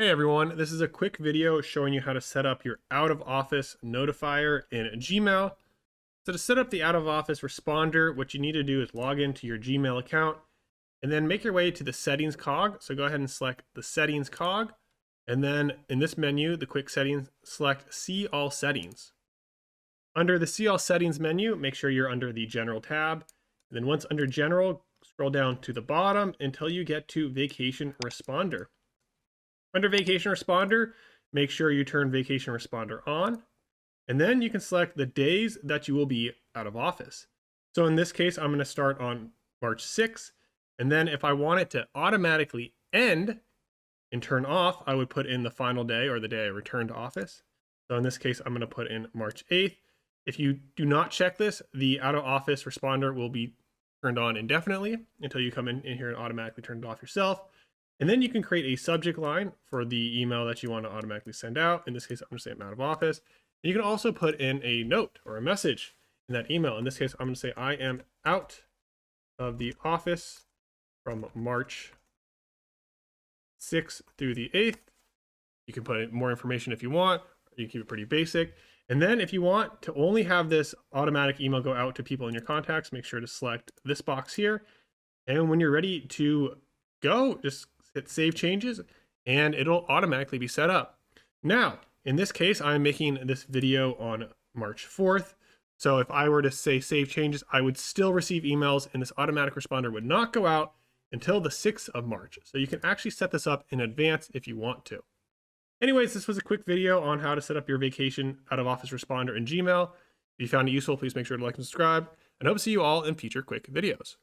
Hey everyone, this is a quick video showing you how to set up your out of office notifier in Gmail. So to set up the out of office responder, what you need to do is log into your Gmail account and then make your way to the settings cog. So go ahead and select the settings cog. And then in this menu, the quick settings, select see all settings. Under the see all settings menu, make sure you're under the general tab. And then once under general, scroll down to the bottom until you get to vacation responder. Under Vacation Responder, make sure you turn Vacation Responder on, and then you can select the days that you will be out of office. So in this case, I'm going to start on March 6th, and then if I want it to automatically end and turn off, I would put in the final day or the day I return to office. So in this case, I'm going to put in March 8th. If you do not check this, the out of office responder will be turned on indefinitely until you come in here and automatically turn it off yourself. And then you can create a subject line for the email that you want to automatically send out. In this case, I'm going to say I'm out of office. And you can also put in a note or a message in that email. In this case, I'm going to say I am out of the office from March 6th through the 8th. You can put in more information if you want. You can keep it pretty basic. And then if you want to only have this automatic email go out to people in your contacts, make sure to select this box here. And when you're ready to go, just hit save changes and it'll automatically be set up. Now, in this case, I'm making this video on March 4th. So if I were to say save changes, I would still receive emails and this automatic responder would not go out until the 6th of March. So you can actually set this up in advance if you want to. Anyways, this was a quick video on how to set up your vacation out of office responder in Gmail. If you found it useful, please make sure to like and subscribe, and I hope to see you all in future quick videos.